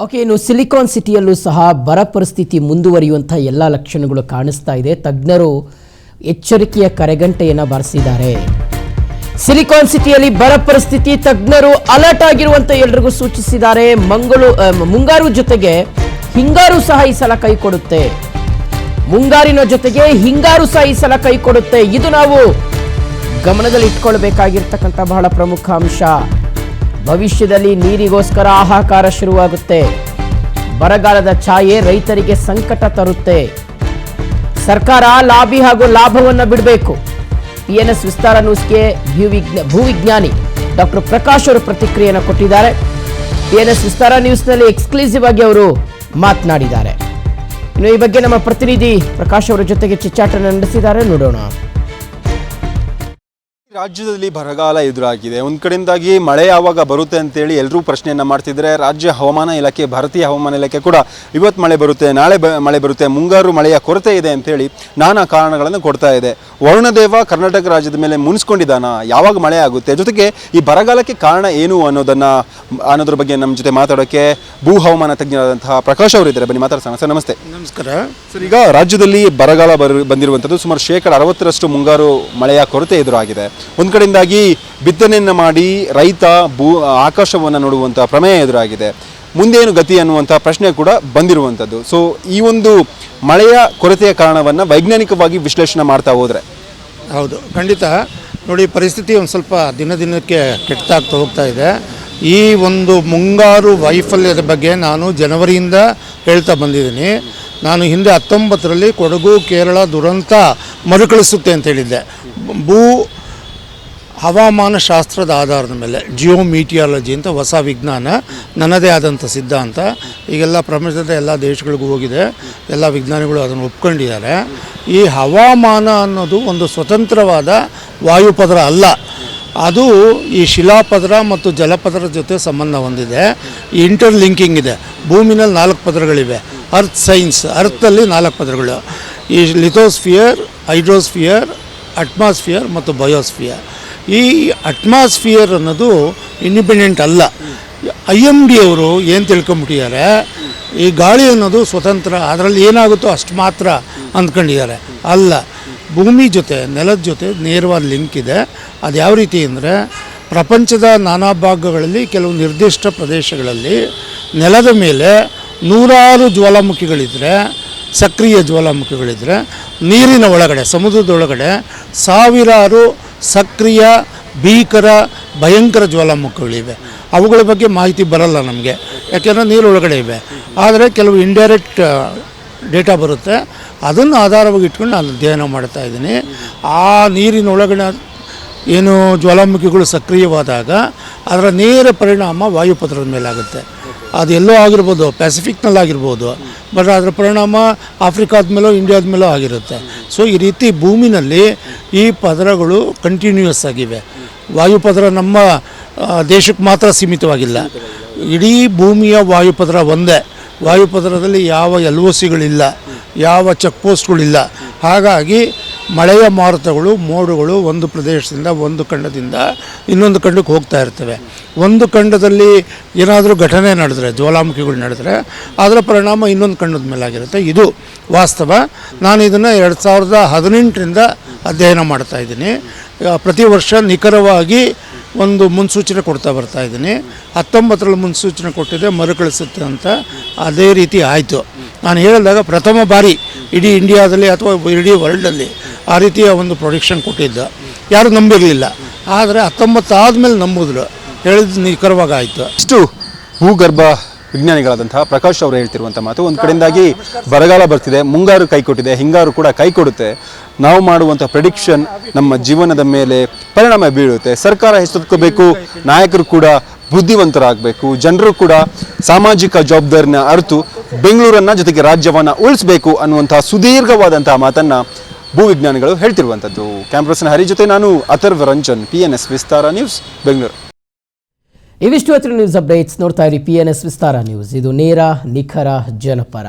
Okay, ಇನ್ನು silicon ಸಿಟಿಯಲ್ಲೂ ಸಹ ಬರ ಪರಿಸ್ಥಿತಿ ಮುಂದುವರಿಯುವಂಥ ಎಲ್ಲ ಲಕ್ಷಣಗಳು ಕಾಣಿಸ್ತಾ ಇದೆ. ತಜ್ಞರು ಎಚ್ಚರಿಕೆಯ ಕರೆಗಂಟೆಯನ್ನು ಬಾರಿಸಿದ್ದಾರೆ. ಸಿಲಿಕಾನ್ ಸಿಟಿಯಲ್ಲಿ ಬರ ಪರಿಸ್ಥಿತಿ, ತಜ್ಞರು ಅಲರ್ಟ್ ಆಗಿರುವಂತ ಎಲ್ರಿಗೂ ಸೂಚಿಸಿದ್ದಾರೆ. ಮುಂಗಾರು ಜೊತೆಗೆ ಹಿಂಗಾರು ಸಹ ಈ ಸಲ ಕೈ ಕೊಡುತ್ತೆ. ಮುಂಗಾರಿನ ಜೊತೆಗೆ ಹಿಂಗಾರು ಸಹ ಈ ಸಲ ಕೈ ಕೊಡುತ್ತೆ. ಇದು ನಾವು ಗಮನದಲ್ಲಿ ಇಟ್ಕೊಳ್ಬೇಕಾಗಿರ್ತಕ್ಕಂಥ ಬಹಳ ಪ್ರಮುಖ ಅಂಶ. ಭವಿಷ್ಯದಲ್ಲಿ ನೀರಿಗೋಸ್ಕರ ಹಾಹಾಕಾರ ಶುರುವಾಗುತ್ತೆ. ಬರಗಾಲದ ಛಾಯೆ ರೈತರಿಗೆ ಸಂಕಟ ತರುತ್ತೆ. ಸರ್ಕಾರ ಲಾಬಿ ಹಾಗೂ ಲಾಭವನ್ನ ಬಿಡಬೇಕು. PNS ವಿಸ್ತಾರ ನ್ಯೂಸ್ಗೆ ಭೂವಿಜ್ಞಾನಿ ಡಾಕ್ಟರ್ ಪ್ರಕಾಶ್ ಅವರು ಪ್ರತಿಕ್ರಿಯೆಯನ್ನು ಕೊಟ್ಟಿದ್ದಾರೆ. PNS ವಿಸ್ತಾರ ನ್ಯೂಸ್ನಲ್ಲಿ ಎಕ್ಸ್ಕ್ಲೂಸಿವ್ ಆಗಿ ಅವರು ಮಾತನಾಡಿದ್ದಾರೆ. ಇನ್ನು ಈ ಬಗ್ಗೆ ನಮ್ಮ ಪ್ರತಿನಿಧಿ ಪ್ರಕಾಶ್ ಅವರ ಜೊತೆಗೆ ಚಿಚ್ಚಾಟ ನಡೆಸಿದ್ದಾರೆ, ನೋಡೋಣ. ರಾಜ್ಯದಲ್ಲಿ ಬರಗಾಲ ಎದುರಾಗಿದೆ. ಒಂದು ಕಡೆಯಿಂದಾಗಿ ಮಳೆ ಯಾವಾಗ ಬರುತ್ತೆ ಅಂತೇಳಿ ಎಲ್ಲರೂ ಪ್ರಶ್ನೆಯನ್ನು ಮಾಡ್ತಿದ್ದಾರೆ. ರಾಜ್ಯ ಹವಾಮಾನ ಇಲಾಖೆ, ಭಾರತೀಯ ಹವಾಮಾನ ಇಲಾಖೆ ಕೂಡ ಇವತ್ತು ಮಳೆ ಬರುತ್ತೆ, ನಾಳೆ ಮಳೆ ಬರುತ್ತೆ, ಮುಂಗಾರು ಮಳೆಯ ಕೊರತೆ ಇದೆ ಅಂತೇಳಿ ನಾನಾ ಕಾರಣಗಳನ್ನು ಕೊಡ್ತಾ ಇದೆ. ವರುಣದೇವ ಕರ್ನಾಟಕ ರಾಜ್ಯದ ಮೇಲೆ ಮುನಿಸ್ಕೊಂಡಿದ್ದಾನ, ಯಾವಾಗ ಮಳೆ ಆಗುತ್ತೆ, ಜೊತೆಗೆ ಈ ಬರಗಾಲಕ್ಕೆ ಕಾರಣ ಏನು ಅನ್ನೋದ್ರ ಬಗ್ಗೆ ನಮ್ಮ ಜೊತೆ ಮಾತಾಡೋಕ್ಕೆ ಭೂ ಹವಾಮಾನ ತಜ್ಞರಾದಂತಹ ಪ್ರಕಾಶ್ ಅವರು ಇದ್ದಾರೆ. ಬನ್ನಿ ಮಾತಾಡ್ಸೋಣ. ಸರ್ ನಮಸ್ತೆ. ನಮಸ್ಕಾರ ಸರ್, ಈಗ ರಾಜ್ಯದಲ್ಲಿ ಬರಗಾಲ ಬಂದಿರುವಂಥದ್ದು ಸುಮಾರು 60% ಮುಂಗಾರು ಮಳೆಯ ಕೊರತೆ ಎದುರಾಗಿದೆ. ಒಂದು ಕಡೆಯಿಂದಾಗಿ ಬಿತ್ತನೆಯನ್ನು ಮಾಡಿ ರೈತ ಆಕಾಶವನ್ನು ನೋಡುವಂಥ ಪ್ರಮೇಯ ಎದುರಾಗಿದೆ. ಮುಂದೇನು ಗತಿ ಅನ್ನುವಂಥ ಪ್ರಶ್ನೆ ಕೂಡ ಬಂದಿರುವಂಥದ್ದು. ಸೊ ಈ ಒಂದು ಮಳೆಯ ಕೊರತೆಯ ಕಾರಣವನ್ನು ವೈಜ್ಞಾನಿಕವಾಗಿ ವಿಶ್ಲೇಷಣೆ ಮಾಡ್ತಾ ಹೋದರೆ? ಹೌದು, ಖಂಡಿತ. ನೋಡಿ, ಪರಿಸ್ಥಿತಿ ಒಂದು ಸ್ವಲ್ಪ ದಿನಕ್ಕೆ ಕೆಟ್ಟಾಗ್ತಾ ಹೋಗ್ತಾ ಇದೆ. ಈ ಒಂದು ಮುಂಗಾರು ವೈಫಲ್ಯದ ಬಗ್ಗೆ ನಾನು ಜನವರಿಯಿಂದ ಹೇಳ್ತಾ ಬಂದಿದ್ದೀನಿ. ನಾನು ಹಿಂದೆ 19ರಲ್ಲಿ ಕೊಡಗು ಕೇರಳ ದುರಂತ ಮರುಕಳಿಸುತ್ತೆ ಅಂತ ಹೇಳಿದ್ದೆ. ಹವಾಮಾನ ಶಾಸ್ತ್ರದ ಆಧಾರದ ಮೇಲೆ ಜಿಯೋಮೀಟಿಯಾಲಜಿ ಅಂತ ಹೊಸ ವಿಜ್ಞಾನ, ನನ್ನದೇ ಆದಂಥ ಸಿದ್ಧಾಂತ. ಈಗೆಲ್ಲ ಪ್ರಪಂಚದ ಎಲ್ಲ ದೇಶಗಳಿಗೂ ಹೋಗಿದೆ, ಎಲ್ಲ ವಿಜ್ಞಾನಿಗಳು ಅದನ್ನು ಒಪ್ಕೊಂಡಿದ್ದಾರೆ. ಈ ಹವಾಮಾನ ಅನ್ನೋದು ಒಂದು ಸ್ವತಂತ್ರವಾದ ವಾಯುಪದರ ಅಲ್ಲ, ಅದು ಈ ಶಿಲಾಪದರ ಮತ್ತು ಜಲಪದರ ಜೊತೆ ಸಂಬಂಧ ಹೊಂದಿದೆ. ಇಂಟರ್ ಲಿಂಕಿಂಗ್ ಇದೆ. ಭೂಮಿನಲ್ಲಿ 4 ಪದರಗಳಿವೆ. ಅರ್ತ್ ಸೈನ್ಸ್, ಅರ್ಥಲ್ಲಿ 4 ಪದರಗಳು. ಈ ಲಿಥೋಸ್ಫಿಯರ್, ಹೈಡ್ರೋಸ್ಫಿಯರ್, ಅಟ್ಮಾಸ್ಫಿಯರ್ ಮತ್ತು ಬಯೋಸ್ಫಿಯರ್. ಈ ಅಟ್ಮಾಸ್ಫಿಯರ್ ಅನ್ನೋದು ಇಂಡಿಪೆಂಡೆಂಟ್ ಅಲ್ಲ. IMD ಅವರು ಏನು ತಿಳ್ಕೊಂಬಿಟ್ಟಿದ್ದಾರೆ, ಈ ಗಾಳಿ ಅನ್ನೋದು ಸ್ವತಂತ್ರ, ಅದರಲ್ಲಿ ಏನಾಗುತ್ತೋ ಅಷ್ಟು ಮಾತ್ರ ಅಂದ್ಕೊಂಡಿದ್ದಾರೆ. ಅಲ್ಲ, ಭೂಮಿ ಜೊತೆ, ನೆಲದ ಜೊತೆ ನೇರವಾದ ಲಿಂಕ್ ಇದೆ. ಅದು ಯಾವ ರೀತಿ ಅಂದರೆ, ಪ್ರಪಂಚದ ನಾನಾ ಭಾಗಗಳಲ್ಲಿ ಕೆಲವು ನಿರ್ದಿಷ್ಟ ಪ್ರದೇಶಗಳಲ್ಲಿ ನೆಲದ ಮೇಲೆ 100 ಜ್ವಾಲಾಮುಖಿಗಳಿದ್ದರೆ, ಸಕ್ರಿಯ ಜ್ವಾಲಾಮುಖಿಗಳಿದ್ದರೆ, ನೀರಿನ ಒಳಗಡೆ, ಸಮುದ್ರದ ಒಳಗಡೆ 1000 ಸಕ್ರಿಯ ಭೀಕರ ಭಯಂಕರ ಜ್ವಾಲಾಮುಖಿಗಳಿವೆ. ಅವುಗಳ ಬಗ್ಗೆ ಮಾಹಿತಿ ಬರಲ್ಲ ನಮಗೆ, ಯಾಕೆಂದರೆ ನೀರೊಳಗಡೆ ಇವೆ. ಆದರೆ ಕೆಲವು ಇಂಡೈರೆಕ್ಟ್ ಡೇಟಾ ಬರುತ್ತೆ, ಅದನ್ನು ಆಧಾರವಾಗಿ ಇಟ್ಕೊಂಡು ನಾನು ಅಧ್ಯಯನ ಮಾಡ್ತಾ ಇದ್ದೀನಿ. ಆ ನೀರಿನೊಳಗಡೆ ಏನು ಜ್ವಾಲಾಮುಖಿಗಳು ಸಕ್ರಿಯವಾದಾಗ ಅದರ ನೇರ ಪರಿಣಾಮ ವಾಯುಪದರದ ಮೇಲಾಗುತ್ತೆ. ಅದು ಎಲ್ಲೋ ಆಗಿರ್ಬೋದು, ಪ್ಯಾಸಿಫಿಕ್ನಲ್ಲಾಗಿರ್ಬೋದು, ಬಟ್ ಅದರ ಪರಿಣಾಮ ಆಫ್ರಿಕಾದ ಮೇಲೋ ಇಂಡಿಯಾದ ಮೇಲೋ ಆಗಿರುತ್ತೆ. ಸೊ ಈ ರೀತಿ ಭೂಮಿನಲ್ಲಿ ಈ ಪದರಗಳು ಕಂಟಿನ್ಯೂಯಸ್ ಆಗಿವೆ. ವಾಯುಪದರ ನಮ್ಮ ದೇಶಕ್ಕೆ ಮಾತ್ರ ಸೀಮಿತವಾಗಿಲ್ಲ, ಇಡೀ ಭೂಮಿಯ ವಾಯುಪದರ ಒಂದೇ. ವಾಯುಪದರದಲ್ಲಿ ಯಾವ LOCಗಳಿಲ್ಲ, ಯಾವ ಚೆಕ್ ಪೋಸ್ಟ್ಗಳಿಲ್ಲ. ಹಾಗಾಗಿ ಮಳೆಯ ಮಾರುತಗಳು, ಮೋಡಗಳು ಒಂದು ಪ್ರದೇಶದಿಂದ, ಒಂದು ಖಂಡದಿಂದ ಇನ್ನೊಂದು ಖಂಡಕ್ಕೆ ಹೋಗ್ತಾ ಇರ್ತವೆ. ಒಂದು ಖಂಡದಲ್ಲಿ ಏನಾದರೂ ಘಟನೆ ನಡೆದರೆ, ಜ್ವಾಲಾಮುಖಿಗಳು ನಡೆದರೆ, ಅದರ ಪರಿಣಾಮ ಇನ್ನೊಂದು ಖಂಡದ ಮೇಲಾಗಿರುತ್ತೆ. ಇದು ವಾಸ್ತವ. ನಾನು ಇದನ್ನು 2018ರಿಂದ ಅಧ್ಯಯನ ಮಾಡ್ತಾ ಇದ್ದೀನಿ. ಪ್ರತಿ ವರ್ಷ ನಿಖರವಾಗಿ ಒಂದು ಮುನ್ಸೂಚನೆ ಕೊಡ್ತಾ ಬರ್ತಾ ಇದ್ದೀನಿ. 19ರಲ್ಲಿ ಮುನ್ಸೂಚನೆ ಕೊಟ್ಟಿದ್ದೆ, ಮರುಕಳಿಸುತ್ತೆ ಅಂತ. ಅದೇ ರೀತಿ ಆಯಿತು. ನಾನು ಹೇಳಿದಾಗ ಪ್ರಥಮ ಬಾರಿ ಇಡೀ ಇಂಡಿಯಾದಲ್ಲಿ ಅಥವಾ ಇಡೀ ವರ್ಲ್ಡಲ್ಲಿ ಆ ರೀತಿಯ ಒಂದು ಪ್ರೊಡಿಕ್ಷನ್ ಕೊಟ್ಟಿದ್ದ. ಯಾರೂ ನಂಬಿರಲಿಲ್ಲ. ಆದರೆ 19 ಆದಮೇಲೆ ನಂಬಿದ್ರು, ಹೇಳಿದ್ದು ನಿಖರವಾಗಿ ಆಯಿತು. ಇಷ್ಟು ಭೂಗರ್ಭ ವಿಜ್ಞಾನಿಗಳಾದಂತಹ ಪ್ರಕಾಶ್ ಅವರು ಹೇಳ್ತಿರುವಂಥ ಮಾತು. ಒಂದು ಕಡೆಯಿಂದಾಗಿ ಬರಗಾಲ ಬರ್ತಿದೆ, ಮುಂಗಾರು ಕೈ ಕೊಟ್ಟಿದೆ, ಹಿಂಗಾರು ಕೂಡ ಕೈ ಕೊಡುತ್ತೆ. ನಾವು ಮಾಡುವಂಥ ಪ್ರೆಡಿಕ್ಷನ್ ನಮ್ಮ ಜೀವನದ ಮೇಲೆ ಪರಿಣಾಮ ಬೀಳುತ್ತೆ. ಸರ್ಕಾರ ಎಚ್ಚೆತ್ತುಕೋಬೇಕು, ನಾಯಕರು ಕೂಡ ಬುದ್ಧಿವಂತರಾಗಬೇಕು, ಜನರು ಕೂಡ ಸಾಮಾಜಿಕ ಜವಾಬ್ದಾರಿನ ಅರಿತು ಬೆಂಗಳೂರನ್ನು ಜೊತೆಗೆ ರಾಜ್ಯವನ್ನು ಉಳಿಸಬೇಕು ಅನ್ನುವಂಥ ಸುದೀರ್ಘವಾದಂತಹ ಮಾತನ್ನು ಭೂವಿಜ್ಞಾನಿಗಳು ಹೇಳ್ತಿರುವಂಥದ್ದು. ಕ್ಯಾಂಪಸ್ನ ಹರಿ ಜೊತೆ ನಾನು ಅಥರ್ವ ರಂಜನ್, PNS ವಿಸ್ತಾರ ನ್ಯೂಸ್, ಬೆಂಗಳೂರು. ಇವಿಷ್ಟು ಹೊತ್ತಿನ ನ್ಯೂಸ್ ಅಪ್ಡೇಟ್ಸ್. ನೋಡ್ತಾ ಇರಿ PNS ವಿಸ್ತಾರ ನ್ಯೂಸ್. ಇದು ನೇರ, ನಿಖರ, ಜನಪರ.